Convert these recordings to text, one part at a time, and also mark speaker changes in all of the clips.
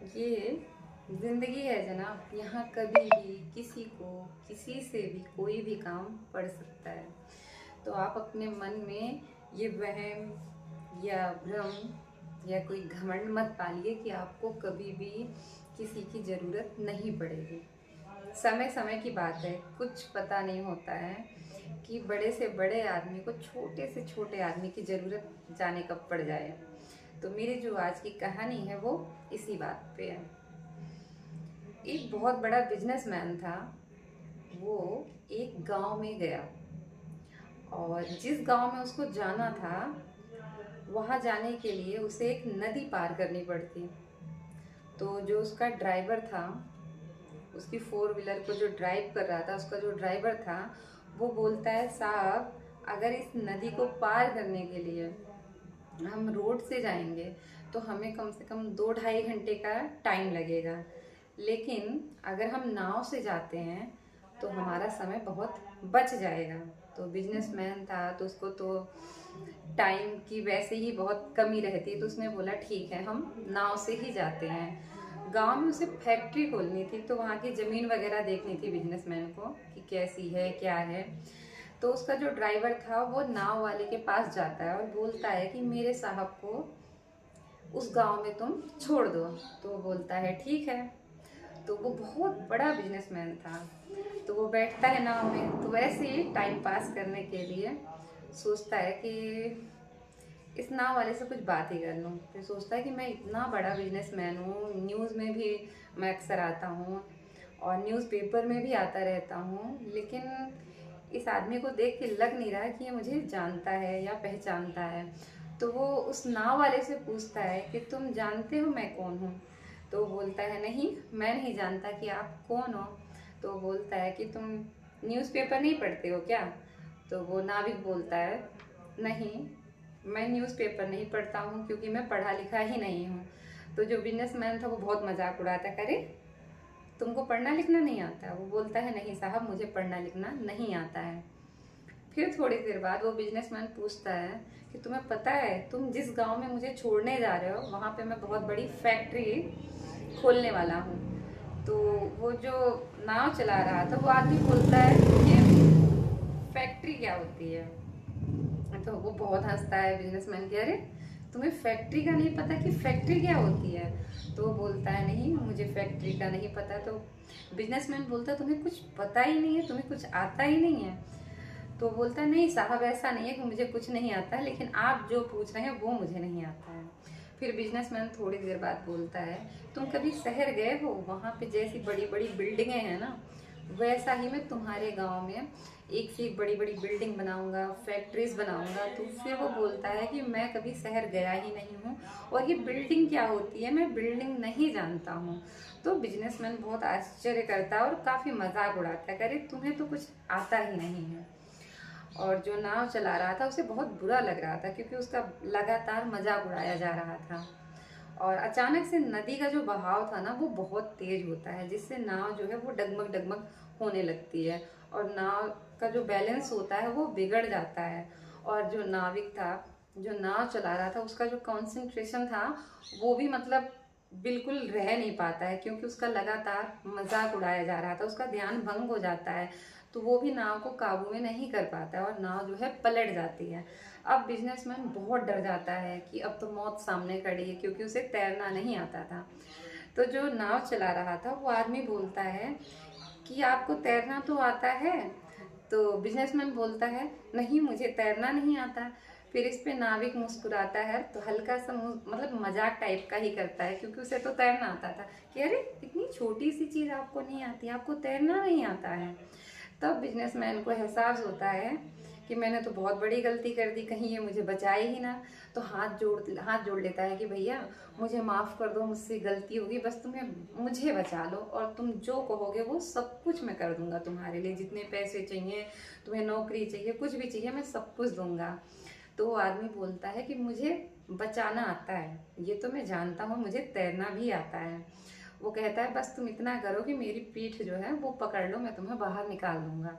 Speaker 1: ये जिंदगी है जनाब। यहाँ कभी भी किसी को किसी से भी कोई भी काम पड़ सकता है। तो आप अपने मन में ये वहम या भ्रम या कोई घमंड मत पालिए कि आपको कभी भी किसी की ज़रूरत नहीं पड़ेगी। समय समय की बात है, कुछ पता नहीं होता है कि बड़े से बड़े आदमी को छोटे से छोटे आदमी की ज़रूरत जाने कब पड़ जाए। तो मेरी जो आज की कहानी है वो इसी बात पे है। एक बहुत बड़ा बिजनेसमैन था। वो एक गांव में गया और जिस गांव में उसको जाना था वहां जाने के लिए उसे एक नदी पार करनी पड़ती। तो जो उसका ड्राइवर था, उसकी फोर व्हीलर को जो ड्राइव कर रहा था, उसका जो ड्राइवर था, वो बोलता है, साहब अगर इस नदी को पार करने के लिए हम रोड से जाएंगे तो हमें कम से कम 2-2.5 घंटे का टाइम लगेगा, लेकिन अगर हम नाव से जाते हैं तो हमारा समय बहुत बच जाएगा। तो बिजनेसमैन था तो उसको तो टाइम की वैसे ही बहुत कमी रहती है, तो उसने बोला ठीक है, हम नाव से ही जाते हैं। गांव में उसे फैक्ट्री खोलनी थी, तो वहाँ की ज़मीन वगैरह देखनी थी बिजनेसमैन को कि कैसी है क्या है। तो उसका जो ड्राइवर था वो नाव वाले के पास जाता है और बोलता है कि मेरे साहब को उस गांव में तुम छोड़ दो। तो वो बोलता है ठीक है। तो वो बहुत बड़ा बिजनेसमैन था, तो वो बैठता है नाव में। तो वैसे ही टाइम पास करने के लिए सोचता है कि इस नाव वाले से कुछ बात ही कर लूँ। फिर सोचता है कि मैं इतना बड़ा बिजनेसमैन हूँ, न्यूज़ में भी मैं अक्सर आता हूँ और न्यूज़पेपर में भी आता रहता हूँ, लेकिन इस आदमी को देख के लग नहीं रहा कि ये मुझे जानता है या पहचानता है। तो वो उस नाव वाले से पूछता है कि तुम जानते हो मैं कौन हूँ। तो वो बोलता है नहीं, मैं नहीं जानता कि आप कौन हो। तो वो बोलता है कि तुम न्यूज़पेपर नहीं पढ़ते हो क्या। तो वो नाविक बोलता है नहीं, मैं न्यूज़पेपर नहीं पढ़ता हूँ क्योंकि मैं पढ़ा लिखा ही नहीं हूँ। तो जो बिजनेसमैन था वो बहुत मजाक उड़ाता, करे तुमको पढ़ना लिखना नहीं आता। वो बोलता है नहीं साहब, मुझे पढ़ना लिखना नहीं आता है। फिर थोड़ी देर बाद वो बिजनेसमैन पूछता है कि तुम्हें पता है तुम जिस गांव में मुझे छोड़ने जा रहे हो वहाँ पे मैं बहुत बड़ी फैक्ट्री खोलने वाला हूँ। तो वो जो नाव चला रहा था वो आदमी बोलता है कि फैक्ट्री क्या होती है। तो वो बहुत हंसता है बिजनेसमैन के, अरे तुम्हें फैक्ट्री का नहीं पता कि फैक्ट्री क्या होती है। तो वो बोलता है नहीं, मुझे फैक्ट्री का नहीं पता। तो बिजनेसमैन बोलता है तुम्हें कुछ पता ही नहीं है, तुम्हें कुछ आता ही नहीं है। तो बोलता है नहीं साहब, ऐसा नहीं है कि मुझे कुछ नहीं आता है, लेकिन आप जो पूछ रहे हैं वो मुझे नहीं आता है। फिर बिजनेसमैन थोड़ी देर बाद बोलता है तुम कभी शहर गए हो, वहाँ पे जैसी बड़ी बड़ी बिल्डिंगें हैं ना, वैसा ही मैं तुम्हारे गांव में एक से एक बड़ी बड़ी बिल्डिंग बनाऊंगा, फैक्ट्रीज बनाऊंगा। तो फिर वो बोलता है कि मैं कभी शहर गया ही नहीं हूँ और ये बिल्डिंग क्या होती है मैं बिल्डिंग नहीं जानता हूँ। तो बिजनेसमैन बहुत आश्चर्य करता है और काफ़ी मजाक उड़ाता है, करे तुम्हें तो कुछ आता ही नहीं है। और जो नाव चला रहा था उसे बहुत बुरा लग रहा था क्योंकि उसका लगातार मजाक उड़ाया जा रहा था। और अचानक से नदी का जो बहाव था ना वो बहुत तेज होता है, जिससे नाव जो है वो डगमग डगमग होने लगती है और नाव का जो बैलेंस होता है वो बिगड़ जाता है। और जो नाविक था, जो नाव चला रहा था, उसका जो कंसंट्रेशन था वो भी मतलब बिल्कुल रह नहीं पाता है क्योंकि उसका लगातार मजाक उड़ाया जा रहा था, उसका ध्यान भंग हो जाता है। तो वो भी नाव को काबू में नहीं कर पाता है और नाव जो है पलट जाती है। अब बिजनेसमैन बहुत डर जाता है कि अब तो मौत सामने खड़ी है क्योंकि उसे तैरना नहीं आता था। तो जो नाव चला रहा था वो आदमी बोलता है कि आपको तैरना तो आता है। तो बिजनेसमैन बोलता है नहीं, मुझे तैरना नहीं आता। फिर इस पे नाविक मुस्कुराता है, तो हल्का सा मतलब मजाक टाइप का ही करता है क्योंकि उसे तो तैरना आता था, कि अरे इतनी छोटी सी चीज आपको नहीं आती, आपको तैरना नहीं आता है। तब बिजनेसमैन को एहसास होता है कि मैंने तो बहुत बड़ी गलती कर दी, कहीं ये मुझे बचाए ही ना। तो हाथ जोड़ लेता है कि भैया मुझे माफ़ कर दो, मुझसे गलती होगी, बस तुम्हें मुझे बचा लो और तुम जो कहोगे वो सब कुछ मैं कर दूंगा तुम्हारे लिए, जितने पैसे चाहिए, तुम्हें नौकरी चाहिए, कुछ भी चाहिए, मैं सब कुछ दूंगा। तो वो आदमी बोलता है कि मुझे बचाना आता है, ये तो मैं जानता हूँ, मुझे तैरना भी आता है। वो कहता है बस तुम इतना करो कि मेरी पीठ जो है वो पकड़ लो, मैं तुम्हें बाहर निकाल दूंगा।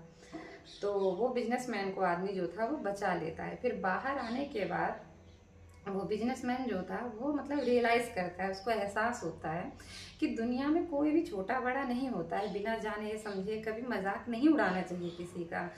Speaker 1: तो वो बिजनेसमैन को आदमी जो था वो बचा लेता है। फिर बाहर आने के बाद वो बिजनेसमैन जो था वो मतलब रियलाइज करता है, उसको एहसास होता है कि दुनिया में कोई भी छोटा बड़ा नहीं होता है, बिना जाने समझे कभी मजाक नहीं उड़ाना चाहिए किसी का।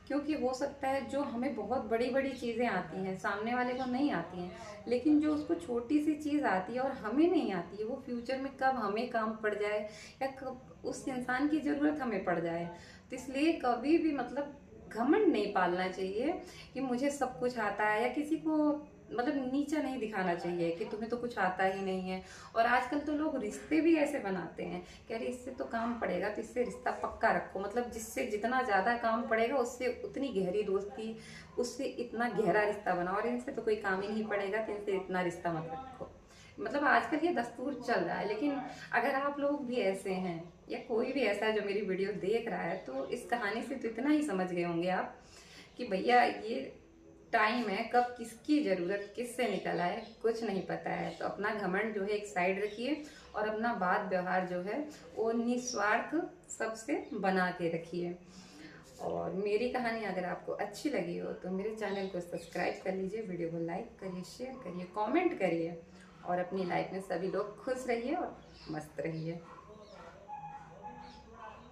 Speaker 1: क्योंकि हो सकता है जो हमें बहुत बड़ी बड़ी चीज़ें आती हैं सामने वाले को नहीं आती हैं, लेकिन जो उसको छोटी सी चीज़ आती है और हमें नहीं आती है, वो फ्यूचर में कब हमें काम पड़ जाए या कब उस इंसान की ज़रूरत हमें पड़ जाए। तो इसलिए कभी भी मतलब घमंड नहीं पालना चाहिए कि मुझे सब कुछ आता है, या किसी को मतलब नीचा नहीं दिखाना चाहिए कि तुम्हें तो कुछ आता ही नहीं है। और आजकल तो लोग रिश्ते भी ऐसे बनाते हैं कि अरे इससे तो काम पड़ेगा तो इससे रिश्ता पक्का रखो, मतलब जिससे जितना ज्यादा काम पड़ेगा उससे उतनी गहरी दोस्ती, उससे इतना गहरा रिश्ता बनाओ, और इनसे तो कोई काम ही नहीं पड़ेगा तो इनसे इतना रिश्ता मत रखो। मतलब आजकल ये दस्तूर चल रहा है। लेकिन अगर आप लोग भी ऐसे हैं या कोई भी ऐसा है जो मेरी वीडियो देख रहा है, तो इस कहानी से तो इतना ही समझ गए होंगे आप कि भैया ये टाइम है कब किसकी जरूरत किससे निकल आए कुछ नहीं पता है। तो अपना घमंड जो है एक साइड रखिए और अपना बात व्यवहार जो है वो निस्वार्थ सबसे बना के रखिए। और मेरी कहानी अगर आपको अच्छी लगी हो तो मेरे चैनल को सब्सक्राइब कर लीजिए, वीडियो को लाइक करिए, शेयर करिए, कमेंट करिए, और अपनी लाइफ में सभी लोग खुश रहिए और मस्त रहिए।